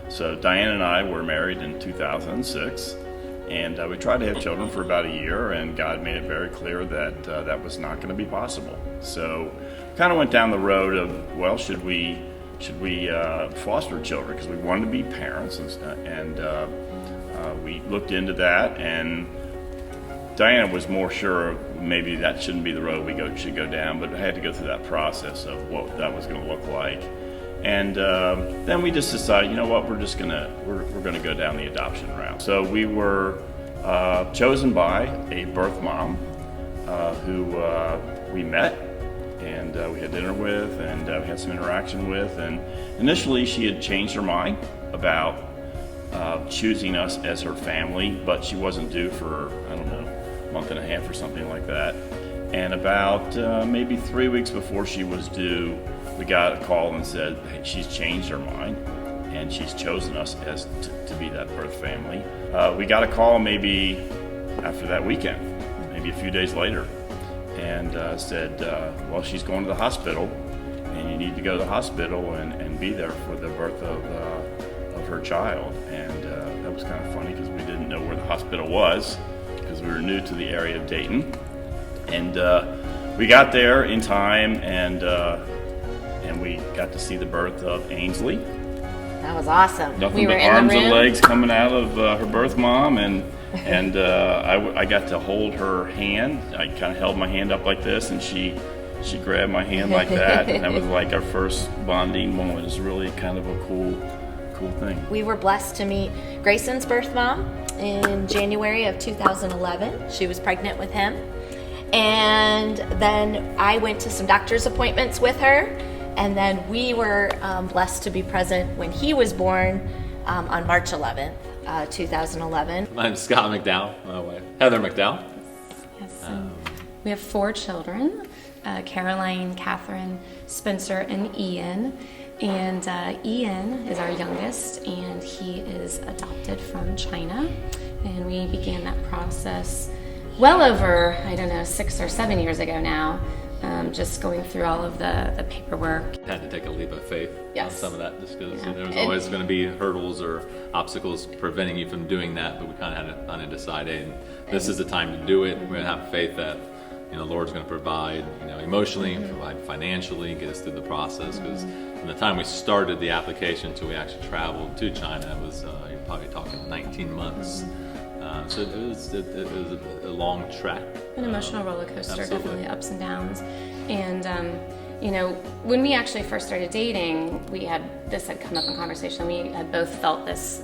So Diane and I were married in 2006, and we tried to have children for about a year, and God made it very clear that that was not going to be possible. So kind of went down the road of, well, should we foster children, because we wanted to be parents, and we looked into that, and Diana was more sure maybe that shouldn't be the road we should go down, but I had to go through that process of what that was going to look like. And then we just decided, you know what, we're gonna go down the adoption route. So we were chosen by a birth mom who we met, and we had dinner with, and we had some interaction with. And initially, she had changed her mind about choosing us as her family, but she wasn't due for, I don't know, a month and a half or something like that. And about maybe 3 weeks before she was due, we got a call and said, hey, she's changed her mind and she's chosen us as to be that birth family. We got a call maybe after that weekend, maybe a few days later, and said, well, she's going to the hospital and you need to go to the hospital and be there for the birth of her child. And that was kind of funny because we didn't know where the hospital was because we were new to the area of Dayton. And we got there in time, and we got to see the birth of Ainsley. That was awesome. Nothing but arms and legs coming out of her birth mom, and I got to hold her hand. I kind of held my hand up like this, and she grabbed my hand like that, and that was like our first bonding moment. It was really kind of a cool thing. We were blessed to meet Grayson's birth mom in January of 2011. She was pregnant with him. And then I went to some doctor's appointments with her, and then we were blessed to be present when he was born on March 11th, 2011. I'm Scott McDowell, my wife, Heather McDowell. Yes, we have 4 children, Caroline, Catherine, Spencer, and Ian. And Ian is our youngest, and he is adopted from China. And we began that process well over, 6 or 7 years ago now, just going through all of the paperwork. Had to take a leap of faith on some of that, just because there was always going to be hurdles or obstacles preventing you from doing that, but we kind of had to decide, hey, this is the time to do it. We're going to have faith that the Lord's going to provide, emotionally, provide financially, get us through the process, because from the time we started the application until we actually traveled to China, it was, you're probably talking 19 months. So it was a long track. An emotional roller coaster, Absolutely. Definitely ups and downs. And, when we actually first started dating, this had come up in conversation. We had both felt this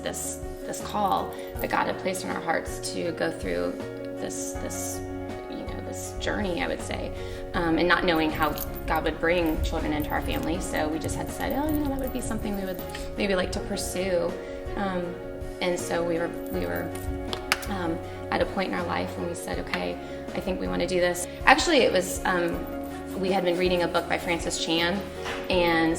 call that God had placed in our hearts to go through this journey, I would say, and not knowing how God would bring children into our family. So we just had decided, that would be something we would maybe like to pursue. And so we were at a point in our life when we said, okay, I think we want to do this. Actually, it was, we had been reading a book by Francis Chan, and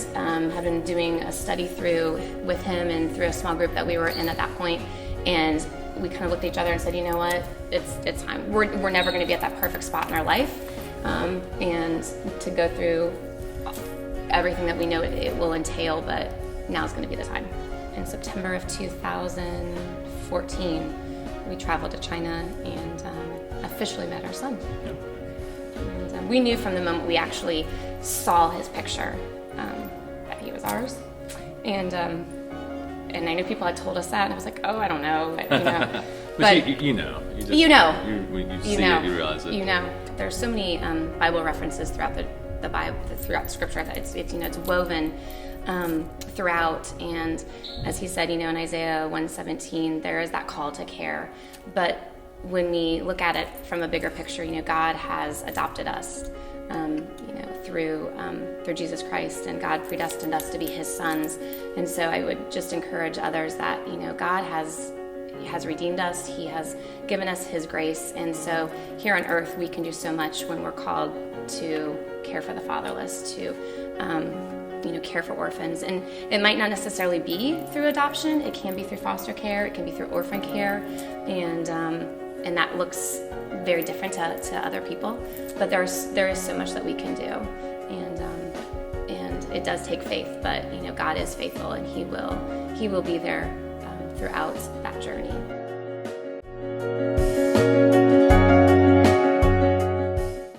had been doing a study through with him and through a small group that we were in at that point. And we kind of looked at each other and said, you know what, it's time. We're never going to be at that perfect spot in our life. And to go through everything that we know it will entail, but now's going to be the time. In September of 2014, we traveled to China and officially met our son. Yep. And we knew from the moment we actually saw his picture that he was ours. And I know people had told us that, and I was like, oh, I don't know. But you know. You see it, you realize it. There's so many Bible references throughout the Bible, throughout the Scripture, that it's woven throughout. And as he said, in Isaiah 1:17, there is that call to care. But when we look at it from a bigger picture, God has adopted us, through Jesus Christ, and God predestined us to be His sons. And so I would just encourage others that God has redeemed us. He has given us His grace, and so here on earth we can do so much when we're called to care for the fatherless, to care for orphans. And it might not necessarily be through adoption. It can be through foster care. It can be through orphan care, and that looks very different to other people. But there is so much that we can do, and it does take faith, but God is faithful, and He will be there